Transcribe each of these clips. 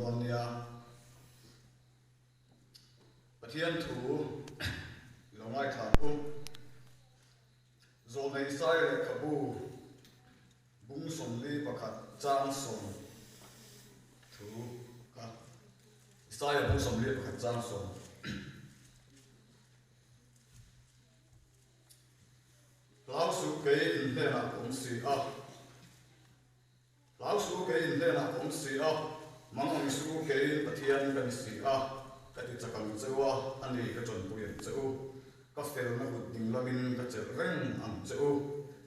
don nia pathian thu longai thapu zo nei sai le khabu bung som li pakhat chang som thu ka sai bung som li pakhat chang som lão sư kể in thế nào cũng xì ấp lão sư kể in thế nào cũng xì ấp mang ông sư kể bát thiên cái xì ấp cái thứ chắc cần châu anh đi cái chuẩn bùi châu các phèo nó hụt tình lo bin cái chợ rèn ăn châu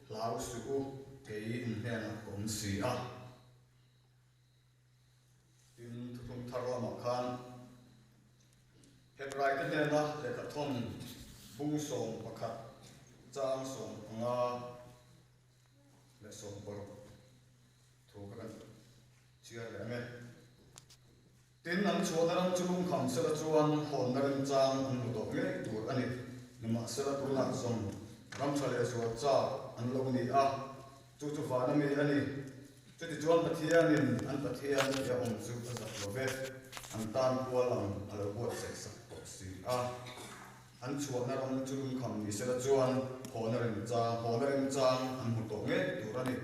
lão sư kể in thế nào cũng xì ấp tin thùng thar la mặc khan hết rai cái này đó để cả thôn bung sòng bạc khát trang sòng nga le sòng bor thu ka chia le me tin an chuan chulung kham se la chuan hon ran chang an mu dok nge tur ani nima se la tur na som ram chale so cha an lo ni a chu fa na me ani chu ti chuan pathian an pathian ya om chu a zak lo ve an tan kualam alo buat se sak si a an chuan na ram chulung kham ni se la chuan hon ran chang an mu dok nge tur ani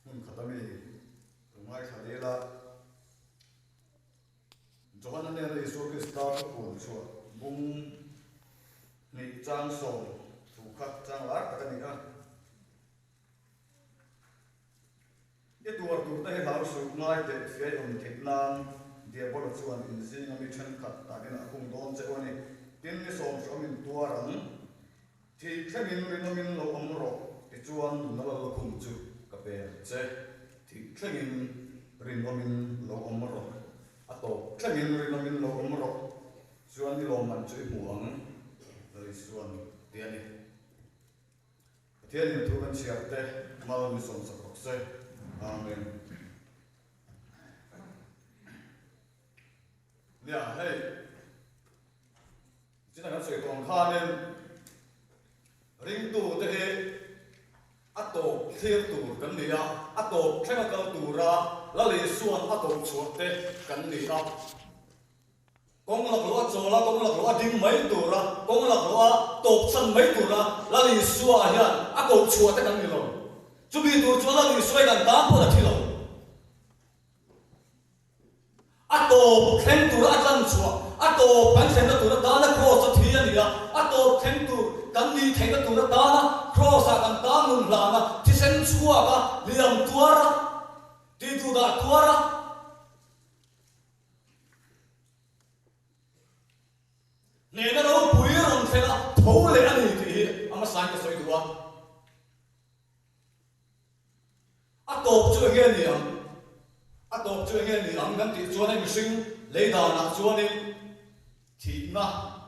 mun khatami mai khade la johan ne le so ke star ko so bung ni chang so thu khat chang la ka ni a ye tur ta he lau so mai te fe om thik nam dia bol chuan in sing ami than khat ta ne a khung don che oni tin ni som so min tuaran thi khemin min lo om ro ti chuan na lo khung chu ka pe che thi khemin rin omin lo omro ato thlengin rin omin lo omro chuan ni lo man chui muang lai suan tiani tiani thu kan siarte mal mi som sakrok se amen lia hey china kan soi tong khanen ring tu te he ato thir tu kan nia ato chemical tu ra la le suan ato chuate kan ni a kong la lo chola kong la lo ding mai tu ra kong la lo top san mai tu ra la le suwa hian ato chuate kan ni lo chu bi tu chu la le suai kan ta po la thilo ato khen tu ra atlan chua ato pan sen tu ra ta na cross thi ani a ato khen tu kan ni thei tu ra ta na cross a kan ta nun la na thi sen chua ka liam tuara ti tu da tuara ne na ro pui ron thela tho le ani ti ama san ka soi duwa atop chu nge ni am atop chu nge ni am kan ti chuan ai mi sing le da na chuan ni thi na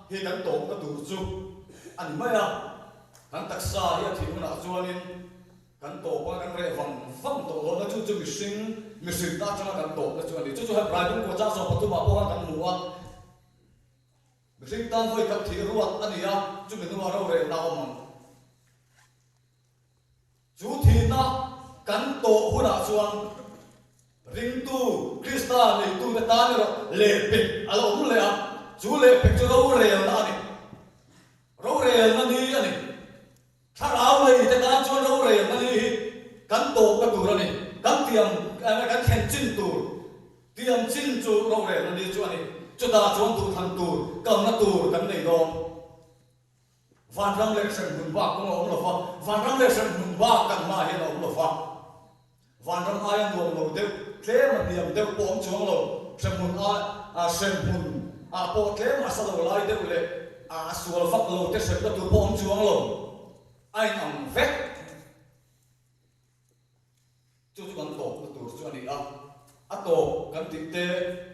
he kan to ka tu chu ani mai a kan taksa hi thi na chuan ni kan to pa kan re vam to lo na chu mi sing ta changa kan to na chu ani chu ha prai ko cha so patu ma po kan muwa mi sing tan voi kap thi ruat ani a chu mi nu ro re na om chu thi na kan to hu na chuan ring tu krista ni tu na ta ni ro le pe alo mu le a chu le pe chu ro re na ni ro re na ni ani thar au le te ta chu ro re na ni kan to ka tu ra ni kan tiam kan khen chin tu tiam chin chu ro re na ni chu ani chu ta chuan tu than tu kam na tu kan nei do van ram le sen mun ba ko om lo fa van ram le sen mun ba kan ma he lo lo fa van ram ai an lo de tle ma diam de pom chuang lo sen mun a sen mun a po tle ma sa lo lai de le a sual fak lo te sen tu pom chuang lo ai am vek chu kan to tu chu ani a ato kan ti te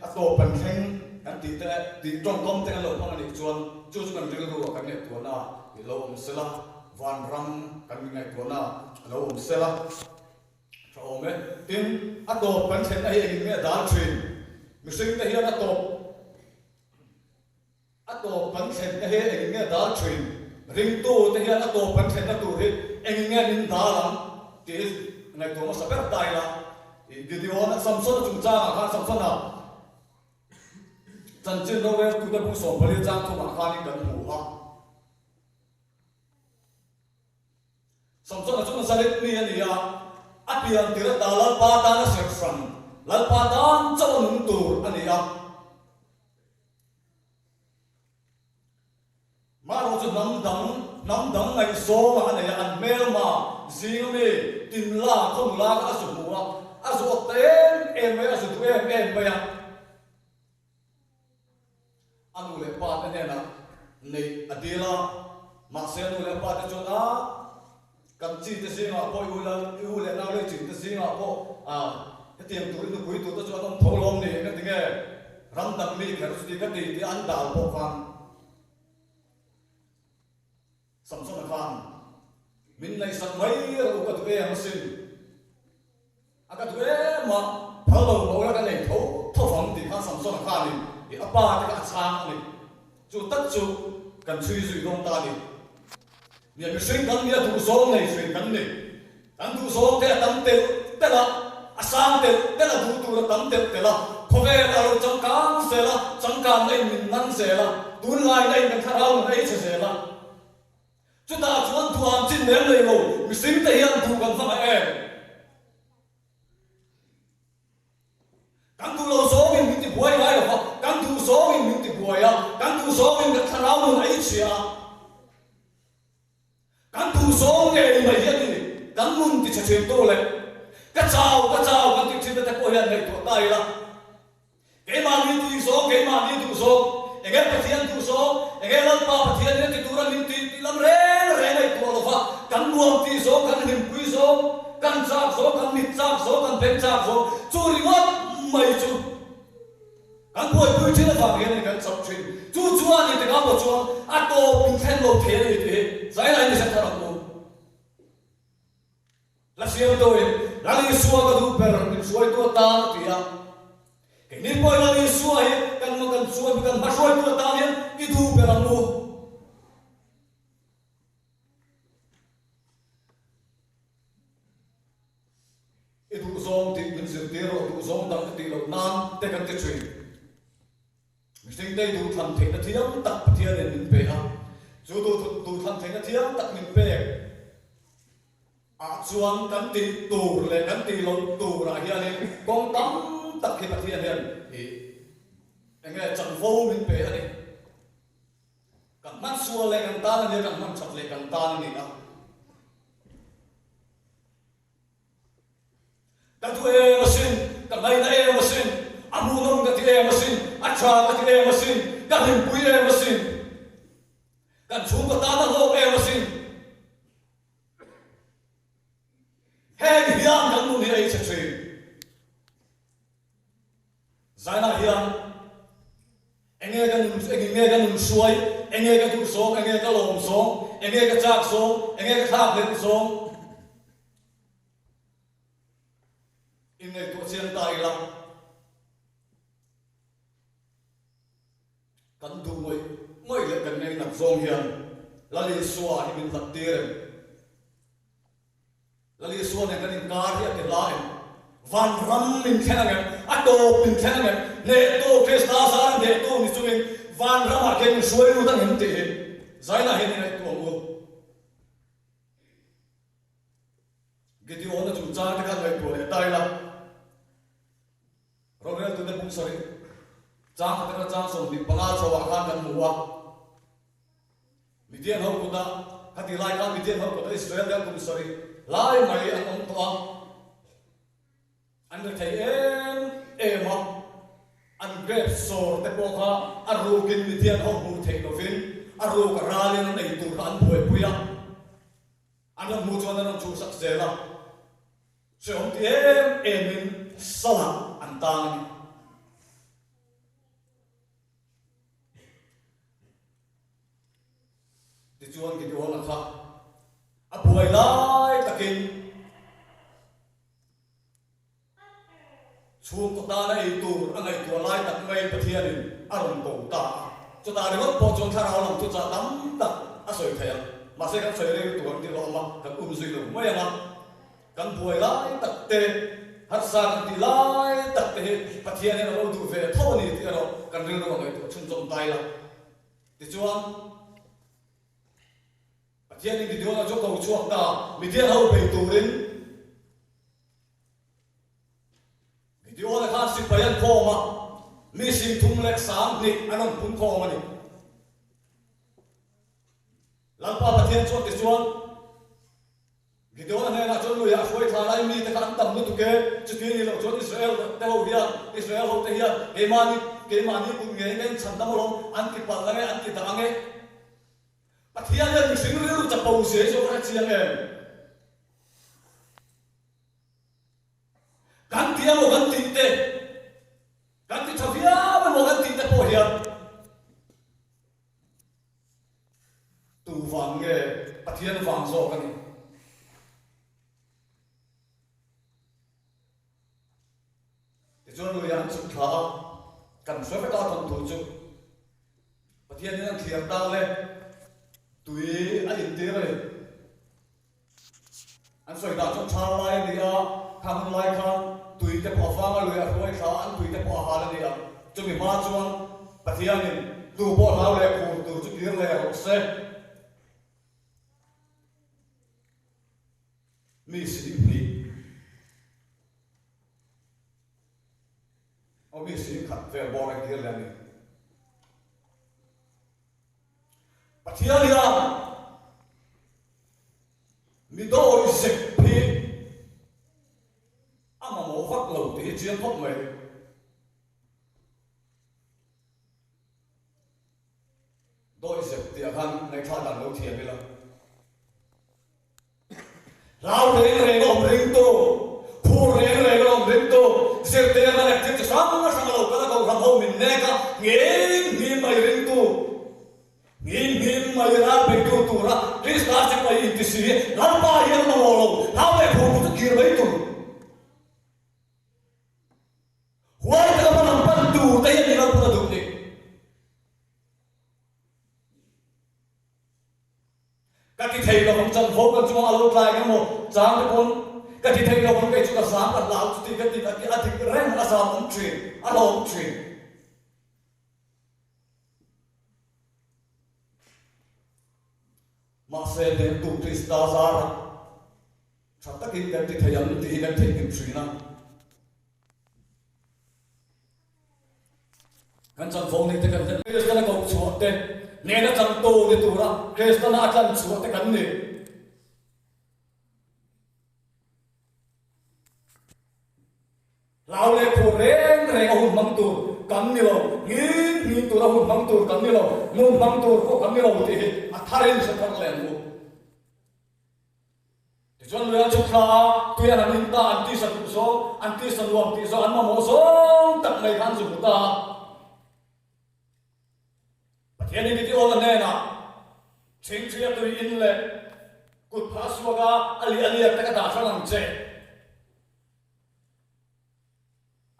ato pan khen kan ti te ti trong kom te lo pa ni chuan chu kan ri ru kan ne tu na i lo om sela van ram kan mi ngai tu na lo om sela cho me tin ato pan khen ai nge dan thin mi sing te hian ato pan khen te he nge dan thin ring tu te hian ato pan khen na tu ri nge nin da lam ti ngai tu ma sa per dai la Gideon Samson chung cha khan Samson na chan chin no we tu da bu so phali chang thu ma khan kan mu ha Samson chung salit ni ani ya apian tira dalal pa ta na section lal pa dan chaw nung tur ani ya ma ro chu nam dang ngai so ma ani an mel ma zing me tin la khom la ka su mu wa azu ten em me azu tu em me ya anu le pa ne na nei adila ma se anu le pa ta chona kam chi te singa po u le na le chi te singa po cái tiệm tuổi nó cuối tuổi tôi cho ông thâu lom này cái tiếng nghe ram đặc mi cái gì cái gì thì ăn đào bộ phàm Samson là phàm mình này sẵn mấy rồi cái tụi em xin cái tụi em mà thâu lom bộ là cái này thâu phàm thì khăn Samson là phàm này thì apa cái sang này chú tất chú cần suy suy công ta này nhà mình suy cắn nhà thủ số này suy cắn này cắn thủ số thế là tấm tiêu thế là sang te la du tu tam te la khove la ro chang kang se la chang kang nei min nan se la tun lai nei kan tharau nei se la chu ta chuan thuam chin nem lei lo mi sim te hian thu kan fa kan tu lo so min ti buai lai lo kan tu so min ti buai ya kan tu so min kan tharau nei chia kan tu so nge mai ya ni kan mun ti che to le cái chào cái tiếng chim ta coi hiện này tuổi tay là cái mà đi tu số cái mà đi tu số cái bát thiên tu số cái lần ba bát thiên này thì tu ra linh ti làm rẻ này tuổi lo pha cắn buông ti số cắn hình quý số cắn chạc số cắn mít chạc số cắn bén chạc số chú đi mất mày chú cắn buổi quý chứ là phạm hiện này cắn sập chuyện chú anh thì cắn một chú à tô bình thiên một thế này thế giải lại như thế nào cô là siêu tôi lagi suah ka du per ni suai tu ta tia ke ni poi lagi suai kan makan suai bukan basoi tu ta ni itu per lu itu zong ti bin sir tero tu zong dang ti lo nan te kan te chui misting dei du tham the na thiam tak pathian nin pe ha chu tu tham the na thiam tak min pe chuan kan ti tur le kan ti lo tur ra hian kong tam tak khi pathian hian nge chang vo min pe ani kan man sual le kan ta ni kan man chak le kan ta ni na kan tu masin kan mai na masin amu nom ka ti masin acha ka ti masin kan him pui masin kan chung ka ta na lo masin hèn hiền yang nu ni ai se chui zaina hiền enge ga nun suai enge ga tu so enge ga lom so enge ga chak so enge ga thak len so in nei to chen tai la kan du ngoi le kan nei nak zong hiền la li suwa ni min thak tir lali suan yang kan ingkar ya ke lain van ram min khenang ato min khenang ne to krista saran de to ni chuin van ram a ken suai lu tan hin te zaina hin ne to mo Gideon na chu cha ta kan lai to le tai la rorel tu de pung sari cha ta cha so ni panga chawa kan kan muwa Midian ho kuda hati lai kan Midian ho kuda Israel dan pung sari lai mai an om to an thei em an grep sor te po kha aru kin Midian ho mu thei no fin aru ka ralin nei tu kan poi puya an mu chuan an chu sak zela chom ti em min sala an tang ti chuan ki do na kha a buai lai takin chuông ko ta na ei tur angai tu lai tak mai pathianin aron ko ta chu ta ro po chon thara lam tu cha tam tak a soi thaya ma se kan soi le tu kan ti lo ma kan zui lo mai ma kan buai lai tak te har san ti lai tak te pathian ne ro du ve tho ni ti ro kan ring ro ngai to chun chom tai la ti chuan pathian ni video na jo ko chuak ta mi tian ho pe tu rin video na khan si payan kho ma mi sim thum lek sam ni anon pun kho ma ni lampa pathian chuan ti chuan video na na chon lu ya khoi tha lai mi te kan tam nu tu ke chu ti ni lo chon Israel te ho hian Israel ho te hian ke mani ku nge nge chan dam long an ki pal la nge an ki da nge pathian ni sing ri lu cha pau se so ka chiang em kan ti mo kan ti te kan ti thavia mo kan ti te po hian tu wang nge pathian wang so kan ni cho người ăn chụp thở cần số phải to thuần thủ chụp và thiên nhiên thiệt đau lên tùy anh nhìn tiếng rồi anh soi đào trong thang lai đi à thang lai khăn tùy cái bỏ phang rồi à thôi khá anh tùy cái bỏ hà đi à cho mình ma chuan và thiên nhiên tu bỏ tháo lên khổ tu chút tiếng lên học xe mi sĩ đi ông biết gì khát về bỏ cái kia lên đi, bắt thiên đi à, mi đôi dịch đi, à mà mổ phát lầu thì chiến pháp mày, đôi dịch thì hắn này khai đàn đấu thiệt đi là, lao đến ông rình tô, phu đến ông rình tô. Sẽ thế mà lại tiếp sang lâu cái câu làm hậu mình nghe cả nghìn mày ring tu nghìn mày ra bị tu ra Krista sẽ phải in tisi làm ba hiện mà lâu lao về phụ tu kia mấy tu hoài cái mà làm ban tu tay ni làm phụ tu đi các cái thầy nó không chân phố cái chúng alo lại cái một trang cái con cái thì thấy nó không cái chúng ta sáng bắt lão chúng ta cái anh thì rèn là sao ông truyền anh ông truyền mà xem đến tu Krista ra chắc tất nhiên cái thì thấy anh thì cái thì truyền na kan chan phone ni te kan Krista na ko chuat te ne na chan to ni tu ra Krista na chan chuat te kan ni lao le ko reng ahun mang tur kan ni lo ni tur ahun mang tur kan ni lo nun mang tur ko kan ni lo ti a tharen sa kan len mo ti chon le chu kha tu ya nan ta anti sa tu so anti sa luam ti so an ma mo so tak mai kan su ta pathian ni ti on ne na ching chia tu in le kut phaswaga ali ta ka da sa lang che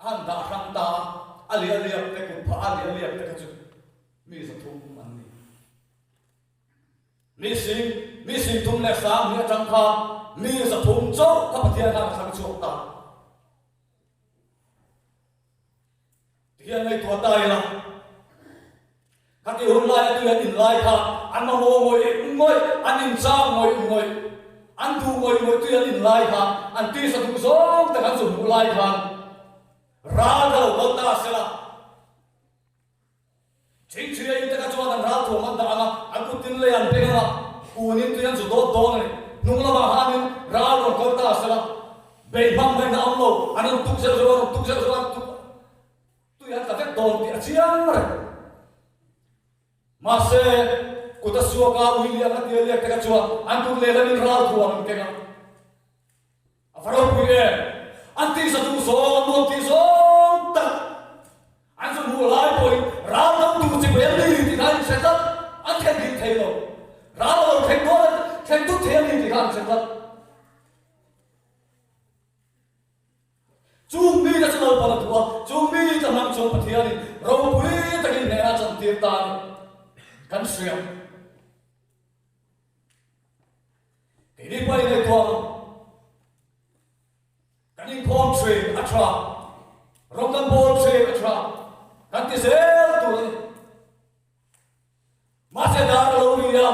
anh đã khăn ta ali cái cục phá ali cái chút mi sẽ thùng anh mi xin thùng này sáng mi chẳng pha mi sẽ thùng chỗ các bạn thiên đang sang chuộc ta thiên này thua tay là các cái hôm nay tôi in lại ha anh mà ngồi anh in sao ngồi anh thu ngồi tôi in lại ha anh ti sẽ thùng sốแต่anh dùng lại ha Rada wata sila. Ching ching ay taka chuan ang rato man da nga aku tin le an penga kunin tu yan su do ne nung la ba hanin rado wata sila. Be bang be na amlo anong tuk sel tu yan ka vet don ti achiang re. Mase kuta suaka uili ang atiya taka chuan an tu le la min rato an penga. Afaro puye anti sa tu so non ti so ta an so mu lai poi ra dam tu si pe ni ti kan se ta an the ni thei lo ra lo thei tu thei ni ti kan se ta chu mi da chalo pa la tu chu mi da nam chon pathian ni ro pui ta ki ne a chan ti ta ni kan siam ke ni pai ne to Kanin palm tree, rong kan bol se ka tra kan ti sel tu ma se dar lo ri ya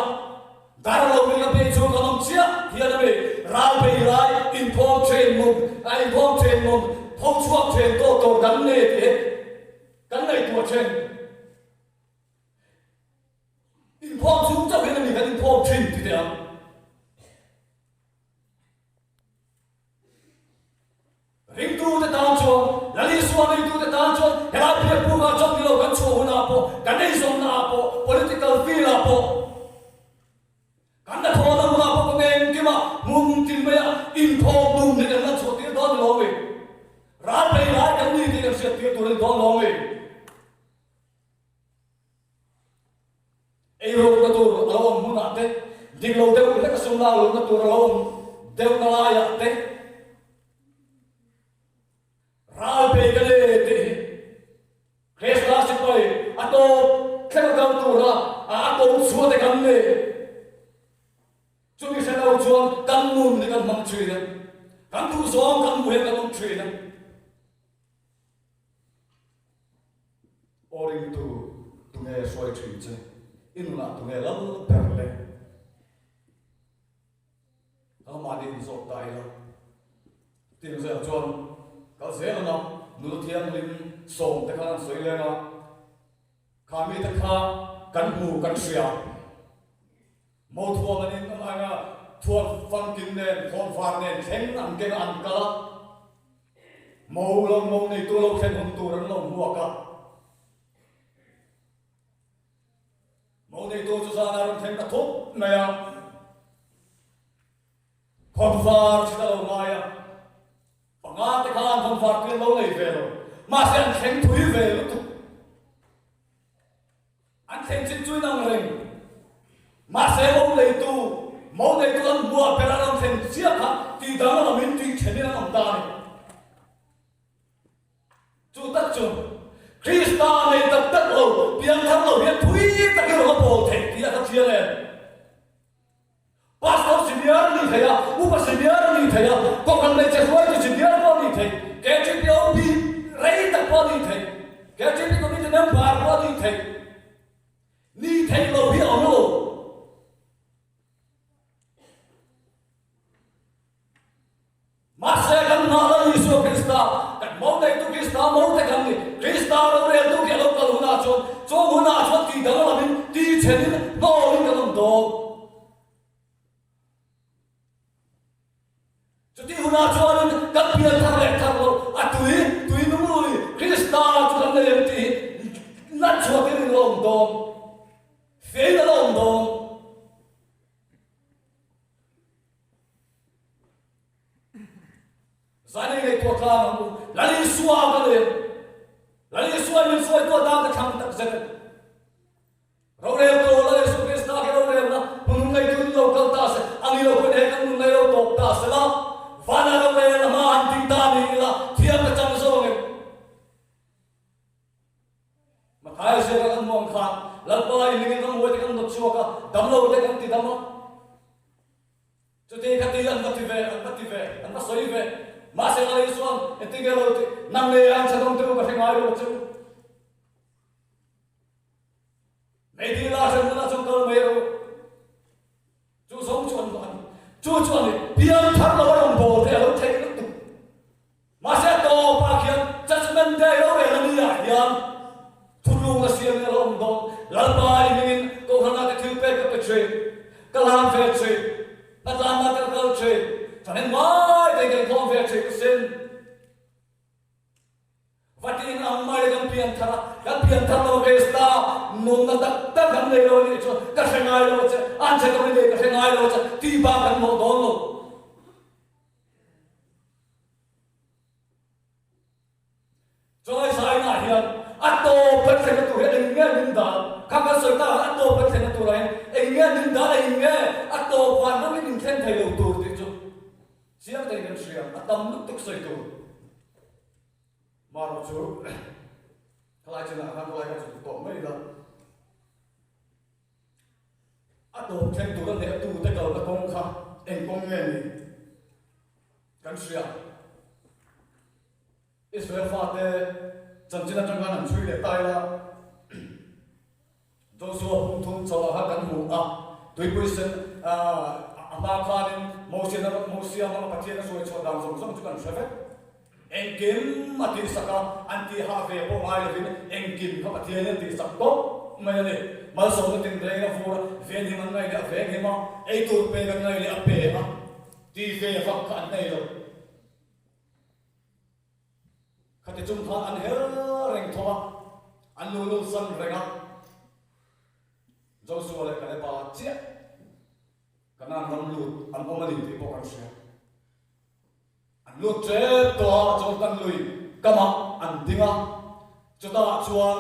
dar lo ri ka pe chu ka nom chia hian be ral be rai in phong train mum ai phong train mum phong chuak train to kan ne te kan nei tu train in phong chu cha hian ni kan in phong train ti te ring tu te tan cho lali suan ring tu te tan cho hela phe pu ga chok ni lo kan chu na po kan nei som na po political feel na po kan da tho na ma po ngen ki ma mum tin me in phong dum ne kan chu ti don lo we ra pe ra kan ni ti kan se ti tu don lo we ei ro ka tu lo mu na te ding lo te u le ka sum la lo ka tu lo de na la ya te ral pe gale te kres la se pai ato khela gam tu ra ato su te kam ne chu mi se la chuan kan nun ne kan mang chui ne kan tu som kan mu he kan mang chui ne oring tu nge soi chui che in la tu nge lal per le ma din zo tai la tin se chuan ka zela na nu thiam lim som te khan soi le na khami te kha kan mu kan sia mo thua manin ma nga thua fang kin ne phom far ne theng an ke an kala mo lo mo nei tu lo khen hom tu ran lo mu ka mo nei tu chu sa na ran theng ka thop na ya phom far chi lo ma ya nga te khan phom far ke lo nei ve lo ma se an theng thui ve lo tu an theng chin chui nang reng ma se lo nei tu mo nei tu an bua pe ran theng sia kha ti dang la min ti chen na am ta ni chu tak chu krista nei tak tak lo pian thang lo hian thui tak ke lo po theng ti ta chia le pastor senior ni thaya upa senior ni thaya ko kan le che hoi che senior ko ni thai ke che pio bi rei ta ko ni thai ke che pi ko ni te nam par ko ni thai lo hi on lo ma se kan na la Isu Krista kan mo dai tu Krista mo te kan ni Krista lo re tu ke lo ka lu na cho mu na cho ti da la min ti chen ni no ni ka long do jadi huna chuan kan pian thar le thar lo atui nu lui Krista chu kan le ti na chu ke ni long dom fe na long dom zane le to ka mu la li suwa ka le la li suwa ni suwa to da ka kham tak zet ro le to la le su Krista ke ro le na mun ngai tu lo ka ta se ani lo ko ne kan mun ngai lo to ta se la vana lo le la ma an tin ta ni la thiam ka chang so nge ma khai se ka kan mong kha la pa ni nge kan wo te kan dok chuka dam lo te kan ti dam chu te ka ti an ka ti ve an ka soi ve ma se la i suan e ti ge lo te nam le an sa dong te ka ngai lo chu nei ti la se na chu ka me ro chu song chuan ba chu chuan ni pian thar lo ron bo te lo te tu ma se to pa khian judgment day lo ve la ni ya hian thu lu na siam ne lo do la ba ni ko khana te thu pe ka pe che ka lam fe che na ta na ka ka che ta nen mai te ke kon fe che sin vatin am mai kan pian thar lo ve sta non na ta kan le lo ni cho ka se ngai lo che an che ko ni ka se ngai lo che ti ba kan mo don lo Joy sai na hian ato pat se tu he nge nin da ka ka soi ta ato pat se tu rai nge nin da nge ato kwan no nin khen thai lo tu ti chu siam te kan siam atam lu tuk soi tu maro chu kalai chana kan kalai ka chu to mai da ato khen tu kan ne tu te ka la kong kha en kong nge ni kan siam Israel fate chanchina changa nan chui le tai la Joshua pum thum chawa ha kan mu a tui puisen ama khanin Moses ma pathian so chho dam so chu kan shave engkim mati saka anti ha ve po mai le vin engkim ka pathian ti sak to mai le mal so tin dre na fura ve ni man ngai da ve ni ma ei tur pe kan ngai le ape ha ti ve fak kan nei lo khate chung khan an her reng thoa an lu san renga Joshua le kale ba chia kana nam lu an omali ti po kan sia an lu tre to chong kan lui kama an dinga chuta chuan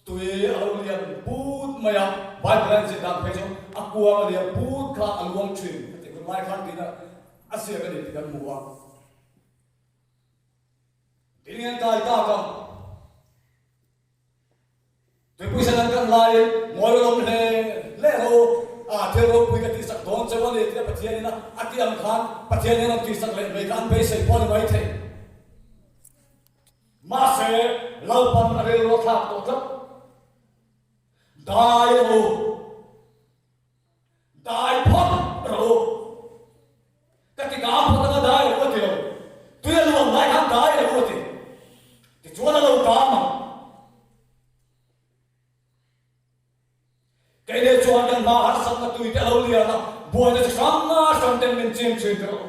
tui alulian put maya bible se dan phejo akua le put kha alwang thin te ko lai khan dina asia ka ni kan muwa dinian kai ta kam tui puisan kan lai ngoi lom le ho theo lo pui ka ti sak don che wa le ti pathian na atiam khan pathian na ti sak le mai kan be se pon mai the ma se lau pan are lo tha to tha dai phot ro ka ti ga phot na dai ro ti lo tu ya lo mai kan dai ro ti chuan lo ka ma cái này chuan kan ma har sak na tu te lo lia na boy na sam na sam ten men chem chem ro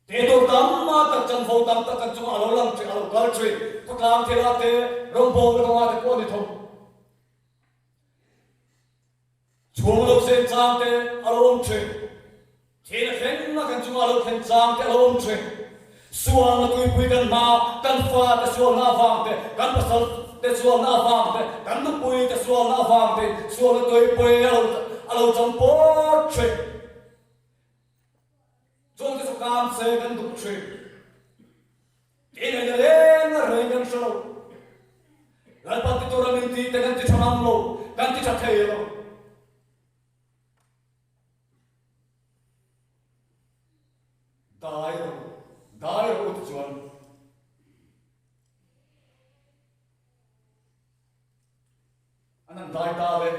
te to tam ma ta chan fo tam ta kan chu alo lang chi alo kal chi ko kam te la te rom bo ro ma te ko ni tho chuang lo sen chang te alo om chi te na khen na kan chu alo khen chang te alo om chi suang na tu pui kan ma kan fa te suang na fang te kan pasal te suang na fang te kan nu pui te suang na fang te suang na tu pui alo cham po chi chung te kam se kan du chi te na le kan so la pa ti to ra min ti te kan ti cham lo kan ti cha thei lo dai ro tu chuan anan dai ta le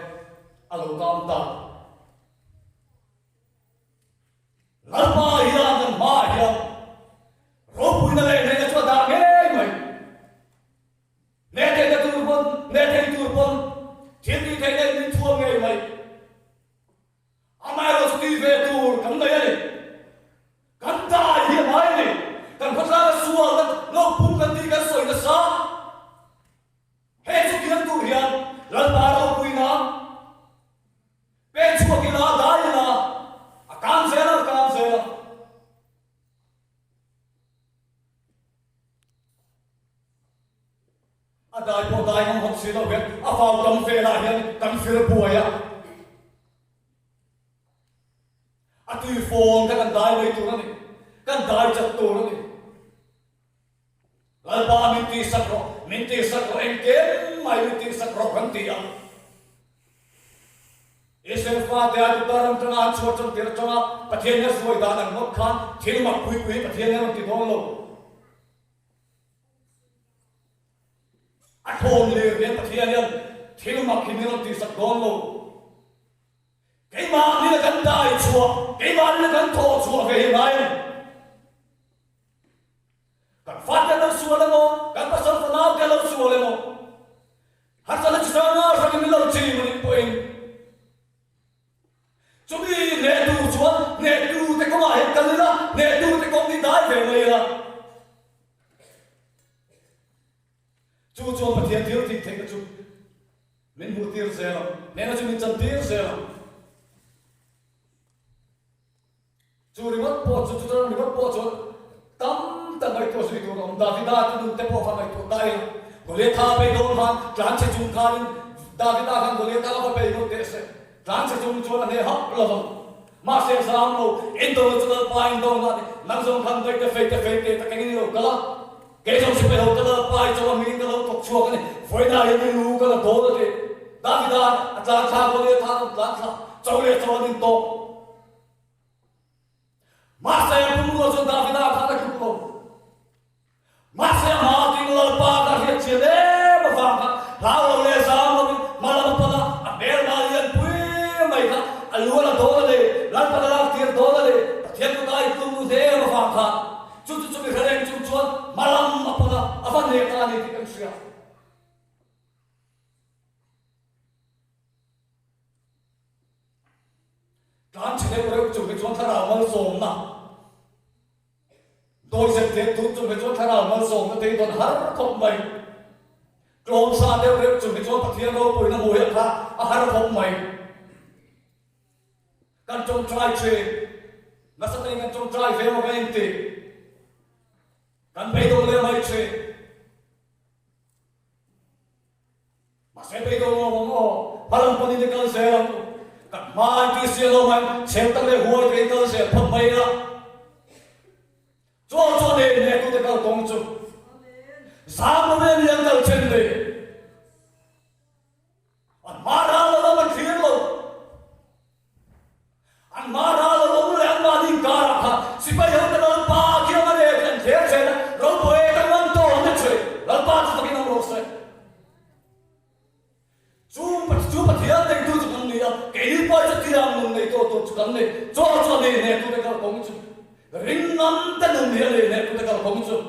alo kam ta la ma ya na ma ya ro pui na le ne ka chua da nge mai ne te tur pon thiên đi thế này mình thua nghề mày amai ro sti ve tur kam dai ne kan ta hi mai ne kan phasa suwa lo pum kan ti kan soi da sa he chu kian tu hian lan ba ro pui na pe chu ki la dai na kam se na dai po dai hom hot si lo vet a fau dam fe la hian kan fir puaya a tu phong kan dai lei tu ni kan dai chat tu ni la ba min ti sakro en ke mai min ti sakro kan ti a esen fa te a tu taram tana chot chot ter chama pathian ne soi da nan mok khan thil ma pui pathian ne ti dong lo a thon le rian pathian ne thil ma khin ne ti sak dong lo cái mà đi là gần đại chùa cái mà đi là gần thổ chùa về hiện nay cần phát cái lâu chùa lên mò cần bắt sân phần nào cái lâu chùa lên mò hát ra là chỉ sao nó sao cái lâu chi mà đi quên chúng đi nè tu chùa nè tu thì có mà hết cần nữa nè tu thì có đi đái về người là chùa mà thiên thiếu thì thấy cái chùa mình mua tiền xe lắm nên là chúng mình chân tiền xe lắm chú rimat po chú rimat po chú tam tam này tôi suy tu ông David tu te po pha này tu dai Goliath pe don phan tran se chung khan David khan Goliath ka pe no te se tran se chung chu ne hap lo ma se salam lo in do chu pa in do na nang song khan te fe te ta cái ni lo kala ke song se pe ho kala pa chu mi ka lo tok chu ka ne foi na ye ni lu ka la do te David a tla Goliath tla chu le chu ni to Masa yang pemuluh David akan aku masih makin lalpa kahit sila mafaka lawan le sama malam pada abel malian pui mereka aluan doa le lalpa lalak tir doa le tiap kita itu muda mafaka cucu kereng cucuan malam pada apa mereka ni tiap siapa kan cile orang cuci cuan thara amal somna đôi sẽ tiếp tục chuẩn bị cho thằng nào mà sống cái toàn hár không mày, còn sao nếu nếu chuẩn bị cho bậc thiên đâu bồi nó ngồi hết ha, hár không mày, căn trong trai chơi, nó sẽ thành căn trong trai về một cái anh tị, căn bây giờ lên mày chơi, mà sẽ bây giờ ngô, balang poni đi căn xe lắm, căn mai kia xe đâu mày, xem tăng lên huôi cái căn xe phật mày đó. cho nên nè tôi đã công chúng sao mà nên nhận được chân này anh mà ra là nó mình khiến luôn anh mà ra là nó lại anh mà đi cả ra si bây giờ nó ba kia mà để anh thế thế rồi bố em đang to hết rồi rồi ba chúng ta nó rồi chú mà thiệt đấy tôi cũng nghĩ là cái gì bây giờ thì làm người tôi cũng nghĩ cho nên nè tôi đã công chúng ring ngắm tên ông này lên này, tôi đã gặp công chúa.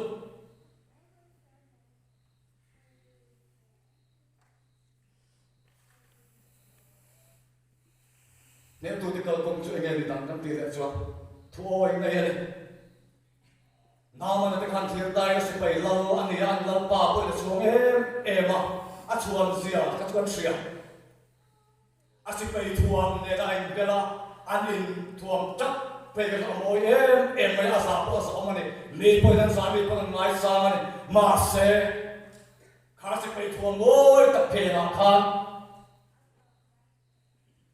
Nếu tôi đã gặp công chúa nghe thì tạm tâm tiền cho thua anh này này. Nào mà nó khăn thiệt tai sẽ phải lâu anh này anh lâu ba bữa là xuống em à, anh chuan gì à, anh chuan xìa. Anh sẽ phải thuồng này là anh cái là anh in thuồng chắc. Bây giờ mọi em mới là sao có sao mà này mình bây giờ sao mình còn ngay sao mà này mà sẽ khá sẽ phải thua mỗi tập thể nào khác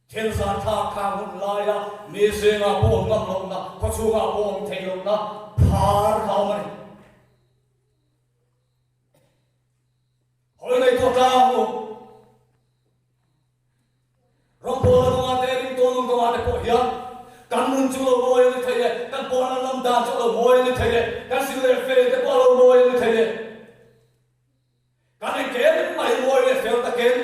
thiên gia thà khang hôn lại là mình sẽ ngã buông ngắm lòng na có chú ngã buông thấy lòng na phá khao mà này hồi này có cao rong bò nó ngã tên tôi nó ngã tên bò hiền căn muốn chú lâu môi như thế này, căn bò nó lâm đàn chú lâu môi như thế này, căn siêu đẹp phê cái bò lâu môi như thế này, căn anh kén mày môi để phèo ta kén,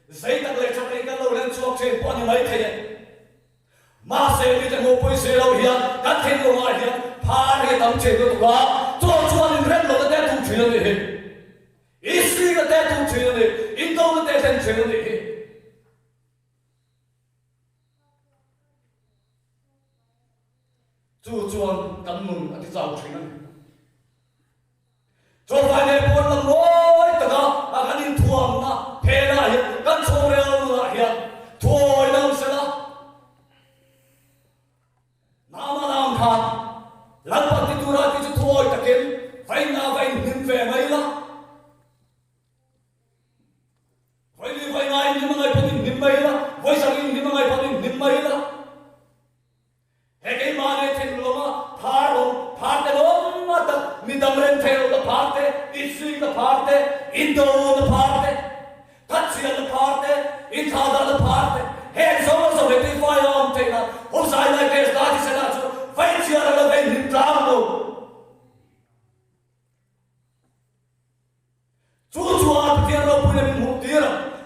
giấy tắc lệ cho anh căn lâu lên chuộc trên bò như mấy thế này, mà xe đi tại một bôi xe lâu hiền, căn thiên lâu ngoài hiền, phá cái tấm trên của tụi cho anh rất lâu cái thùng chuyện này, ít suy cái thùng chuyện này, ít đâu cái thùng chuyện này. chú chuan căn mừng ở cái giàu chuyện này cho phải này buồn lòng lối tất cả anh in thuồng na thế là hiện căn số đều là hiện thôi đâu sẽ là nam nam khan lần bắt đi tu ra thì thôi tất kiến phải na phải nhìn về mấy đó phải đi phải ngay nhưng mà ngay phải nhìn mấy đó phải sao nhìn nhưng mà ngay phải nhìn mấy đó cái mà này thì nó phá cái đó mà ta mình đâm lên theo nó phá thế ít suy nó phá thế in đâu nó phá thế cắt xuyên nó phá thế in thao đó nó phá thế hết số cái thì phải ông thế là hôm nay này cái đó thì sẽ là chú phải chia ra là phải nhìn ra luôn chú anh tiền đâu bây giờ mình muốn tiền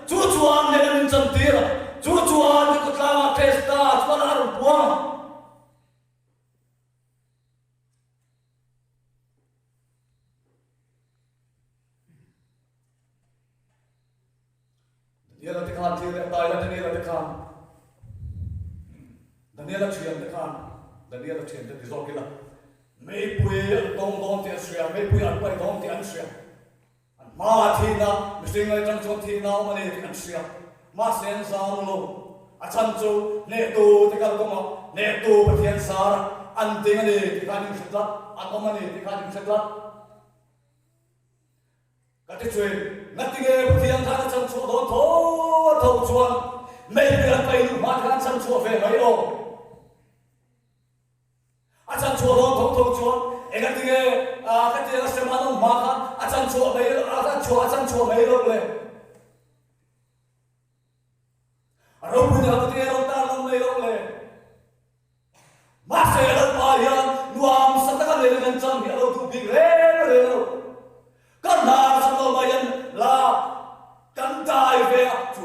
chú anh này mình chân tiền chú anh thì có làm test ta chú anh làm buông Dia là khan thì tại là Daniel là khan Daniel là chuyện là khan Daniel là chuyện thì do cái là mấy bụi đông tiền sửa mấy bụi ăn bày đông tiền sửa mà thì na mình sinh ngay trong chỗ thì nào mà này tiền sửa mà sen sao luôn chân chú nè tu thì cái công nè tu bậc thiên sa ăn tiếng này thì khai những sự lắm ăn công này thì khai những sự lắm cái chuyện ngắt tiếng bậc thiên khai trong chỗ đó thâu chuan mấy người phải đủ mà khai trong chỗ về mấy ô trong chỗ đó thâu chuan cái tiếng xem ăn ông mà khai trong chỗ mấy trong chỗ mấy luônเลยrồi bây giờ cái ông ta làm mấy lúc này mà sẽ là bao nhiêu nuam sát cái này lên chân thì đâu tụi bị rẻ rồi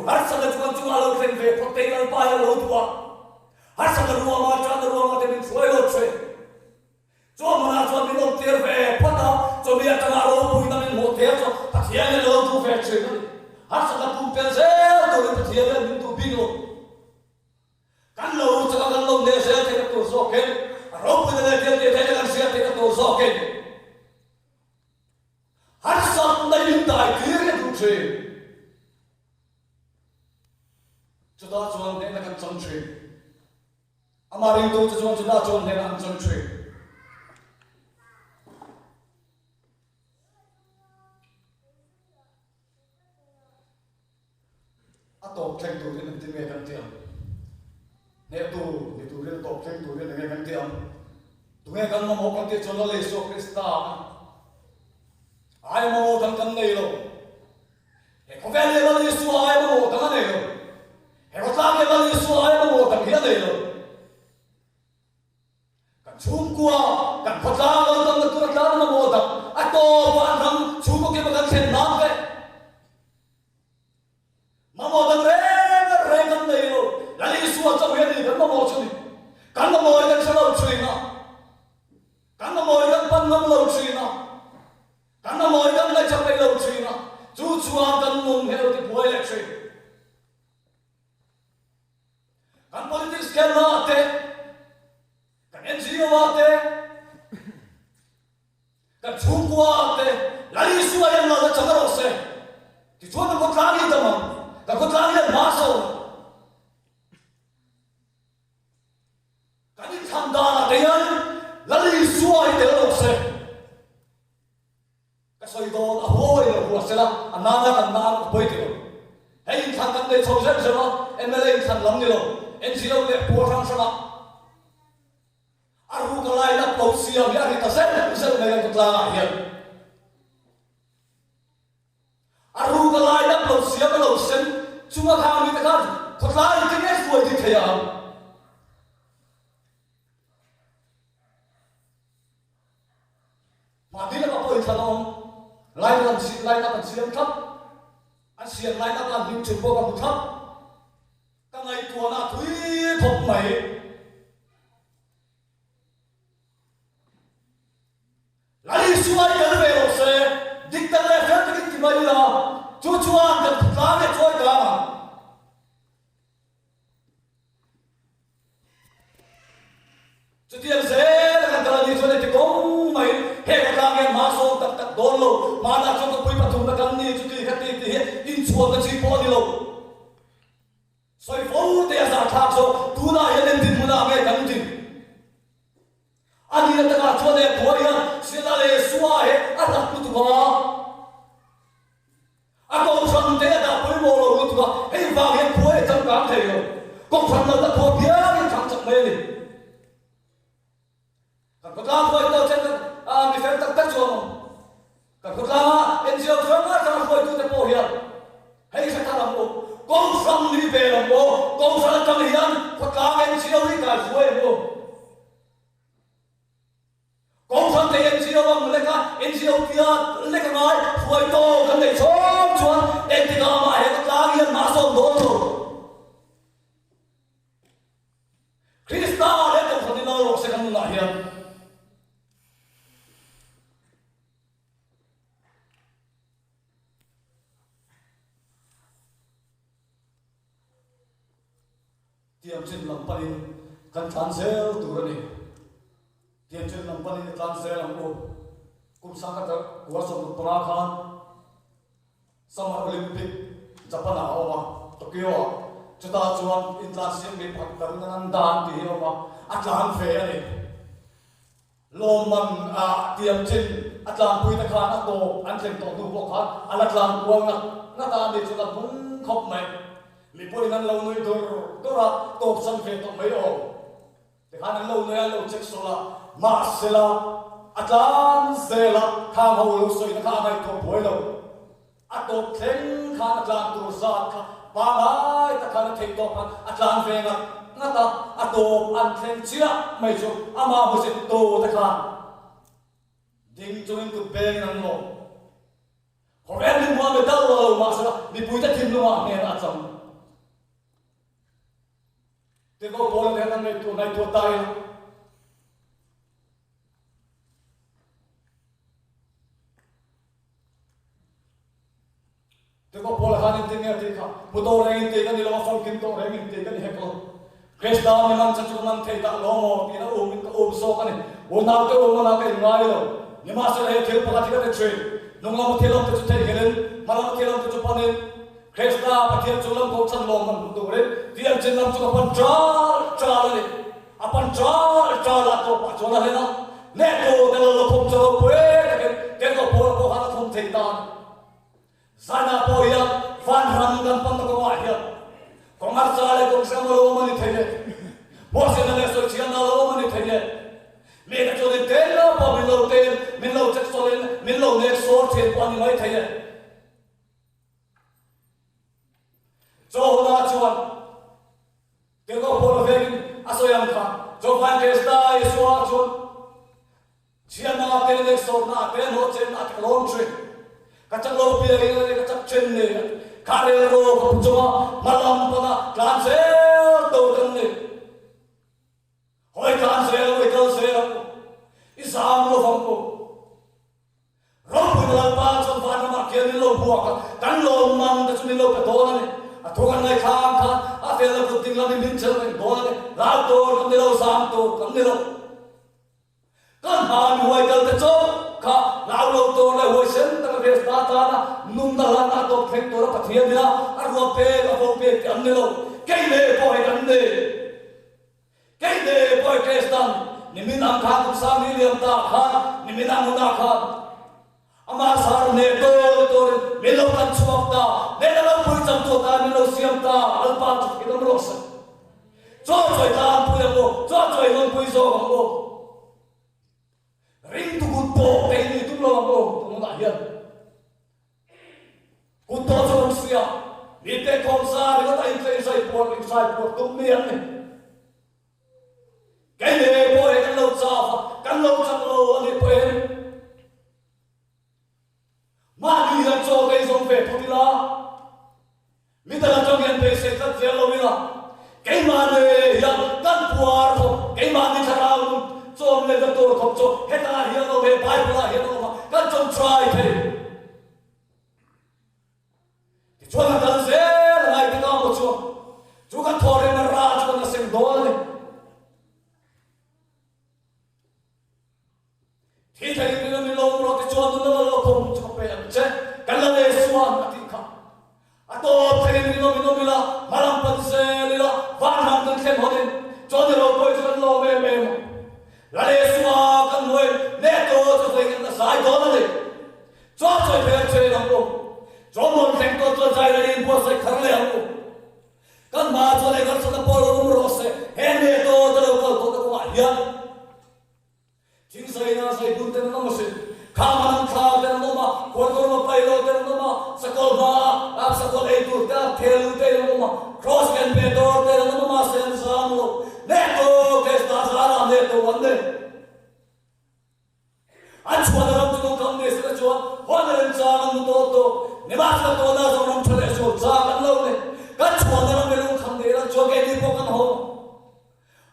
har sang chuan chu alo tren ve protein al pa lo tua har sang ruwa ma cha ruwa ma te min soi lo che cho mana cho min lo ter ve phata cho mi atanga ro pui na min mo ter cho pathian lo tu ve che har sang pu pen se to ri pathian min tu bing lo kan lo cha kan lo ne se te to so ke ro pui na te te kan se te to so ke har sang na yin dai ki re tu che cho ta chuan ne na kan chang che amaring to chuan chu na chuan ne na an chang che top keng tu rin tin nge kan tiam ne tu rin top keng tu rin nge kan tiam tu nge kan mo kan ti chon le so krista ai mo kan nei lo e ko ve le lo yesu ai mo kan nei lo e ko ta le lo yesu ai mo kan hi nei lo kan chung kwa kan phata lo kan tu ra ta mo ta a to pa ram chung ko ke ba kan chen na ve mamo dan re kan nei lo lali suwa cha he ni kan mamo chuni kan mamo kan chalo chui na kan mamo kan pan ngam lo chui na kan mamo kan lai cha pe lo chui na chu chuan kan mum he lo ti boy le chui kan politics kan na te kan NGO ate kan chungwa ate lali suwa yan na cha ro se ti chuan ko tlangi da ma ta ko tlangi ma so kan in thanda na te yan lali suwa i te lo se ka soi do a hoi lo ko se la anana kan na ko poi te lo hei in thang kan de chou se se lo MLA in thang lam ni lo NGO le po thang sa la aru ka lai na po siam ya ri ta se me ko tla hian aru ka lai na po siam lo sen chuma kha mi ta kan ko tla i te ne suai ti thea ma di la po i thanom lai na siam thap an siam lai na kan lim chu po ka mu thap ka ngai tua na thui thop mai lali suai kan ve lo se dikta le fer ki ti mai la chu chuan kan tla ne choi ka chu tiam se kan ta ni choi ti kong mai he ka nge ma so tak tak don lo ma na chu ko pui pathum na kan ni chu ti ka ti ti in chuan ka chi po ni lo soi fo te sa thak so tu na yen din mu na me kan din ani na ta chu ne phoi ya sila le suwa he a ta ku tu ba a ko chang te da pui mo lo tu ba he va he phoi chang ka the yo ko chang na ta ko bia ni chang chang me ni ka ko la phoi to chen a mi fer tak tak chu ka ko la NGO chang ma chang phoi tu te po ya hei sa ta ram mo ko sang ni be ram mo ko sang chang hian ko la NGO ni ka phoi mo công sản thể hiện NGO bằng lệ cả NGO kia lệ cả nói phơi to cái này chốt chuan em thì nào mà hết lá nghiền má sông đổ rồi Krista lệ công sản thì nào sẽ không lại hiện tiêm trên lòng panin kan cancel tu rồi tiêm trên lòng panin cancel lòng cô cũng sang cái quá sông Pra Khan Summer Olympic Japan ảo mà Tokyo chúng ta chuan international bị bắt cầm nan đan thì hiểu mà Atlant phê này loman tiêm trên Atlant pui ta Khan at to an chen to tu bok Khan Atlant quang na ta đi chúng ta muốn khóc mày lipoi nan lâu nuôi đôi ra top sang phê to mấy ô thì Khan lâu nuôi lâu check số là Marcela Atlant Zela khang hậu lâu soi na khang này to bồi lâu atop theng khang Atlant tu zat kha ba lai ta khang theng to khan Atlant ve nga ta atop an theng chia mai chu ama bo se to ta khan ding chuin tu beng nan lo horen ni mo me dal lo ma sa ni pui ta thim lo ma ne na cham ngay tua tay te ko pola hanin tinga tika puto rengin tika ni lo phong kim to rengin tika ni heko Krista ni man cha chu man thei ta lo mo ina min ka so ka ni o na te o na ke ngai lo ni ma sa he thel pa tika te train nong la mo thelom te chu thei helen malam thelom te chu panen Krista pathian chu lam ko chan lo man tu re tiam chen lam chu ka pan tra le apan tra la to pa chu na le na ne to te lo phom cho pue ke ko pola ko ha thom thei ta sana po ya van ram gan pan ko wa ya ko mar sale ko sa mo lo mani thele bo se na le so chi na lo mani thele me ka cho de te lo po min lo chak so len min lo ne so the po ni mai thele so na chuan te ko po lo vegin aso yam kha jo van ke sta isu a chuan chi na te ne so na te no chen na te long tree kacang lo piring kacang cenne kare lo kapcuma malam pana cancel to denne hoi cancel isam lo famko rompu dalam pasal fana makian lo buaka dan lo mang da sumi lo katona ne atokan nai kham kha atela ko tingla ni min chal ne dona ne la to kam lo sam to kam lo kan han hoi kal te cho ka lao lo to la hoi sen ta ka ves ta ta na num da la na to phek to ra pathian dia ar ro pe ka ho pe kam ne lo kai le po hai kan ne kai le po kristan ni min am kha ku sa ni liam ta kha ni min am na kha ama sar ne to me lo kan chuak ta ne lo pui cham to ta me lo siam ta al pa chu ki dam ro sa cho choi ta pu le ko cho choi non pui zo ko ring tu gut po kai ni tu lo ko tu ma hian gut to cho sia ni te kom sa ni ko ta in sai po tu mi an ni kai le po e kan lo cha lo ani po en ma ni ran cho kai zong ve tu la mi ta la trong yan pe se ta je lo mi la kai ma ne ya kan puar ko kai ma ni thara chom le da to khop cho heta hian lo ve bible hian lo ma kan chom try the ti chona kan se lai ti ka mo chu ka thore na ra chu na sem do le thi thai ni no mi lo ro ti chon no lo khom chu pe am che kan la le suan ti kha a to thai ni no mi la malam pan se li la van ham kan khem ho din chon lo ko chu lo me ma la le suwa kan noi ne to chu thai kan sai do na le cho choi pe che na ko cho mon theng to cho jai la in bo sai khar le am ko kan ma cho le gar cho na por ro se he ne to lo ko ko wa ya chính sai na sai bun ten na ma se khaman kha ten no ma ko to ma pai lo ten no ma sakol ba ap sakol ei tu ta thel te no ma cross can be door te no ma sen sam lo ne to ke sta sara ne to wande an chwa ram tu kam ne se chwa hon ren cha nam to ne ma sa to na so ram chale so cha kan lo ne ka chwa ram me lo kham de ra cho ke ni ko kan ho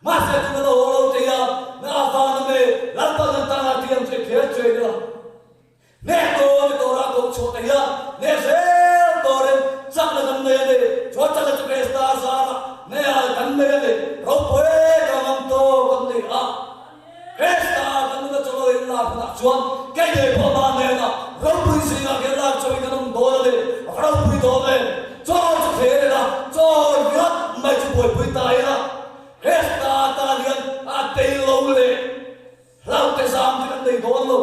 ma se tu lo lo te ya na fa na me la ta ta na tiam che khe che la ne to ra to cho te ya ne se to re chak la kan ne de cho cha la che sta sa ne a kan ne de ro poe ka nam to kan ni a Krista kan na cho lo in la na chuan ke de po ma ne na ro pui si na ke la cho ka nam do le ro pui do le cho che na cho yat mai chu pui tai na Krista ta lian a te lo le lau te sam te kan dei don lo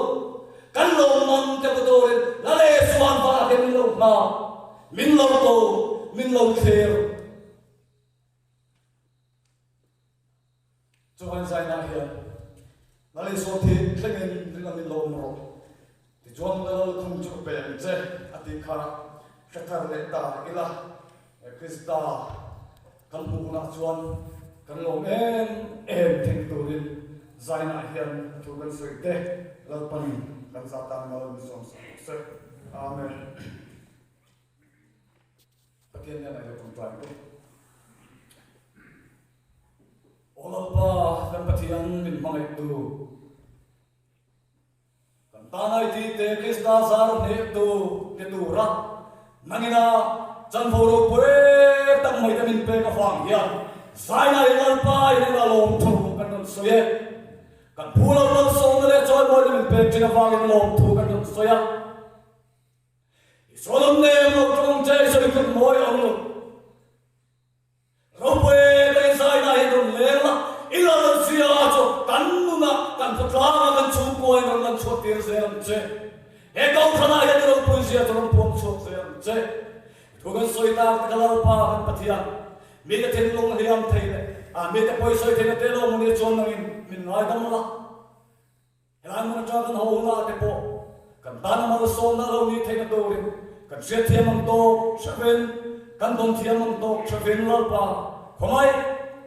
kan lo man te ko do le la le suan pa ke min lo na min lo to min lo kher cho han sai na hian la le so the thengen rin min lo ro ti jon da lo khum chu pe che ati khara khatar le ta ila Krista kan mu na chuan kan lo em theng tu rin zaina hian thu kan soi te lal pan kan sa ta ma lo som se amen pathian ya na yo tum trai ko Olapa kan pathian min mangai tu kan tanai ti te Krista zar ne tu ke tu ra nangina chan phoro pore tak mai ta min pe ka phang hian sai na inal pa ina lom thu kan non soye kan phula lom song le choi moi min pe tina phang in lom thu kan non soya Solom ne mo trong chai so kan moi ong lo rope le sai na hin don le la ila sia cho kan nu na kan putla kan chu ko en kan chu tir se am che e kau khana he ro pu sia to pom chu se am che to kan soi ta kala pa kan pathia me te ten long hiam thei le a me te poi soi te lo mo ne chon nang in min ngai dam la ela mo ta kan ho la te po kan ta na ma so na lo ni thei na to ri kan se thiam am to seven kan don thiam am to seven la pa khomai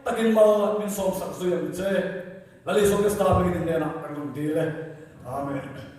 takin mal min som sak zuyam che lali som sta begin ne na kan dum dile amen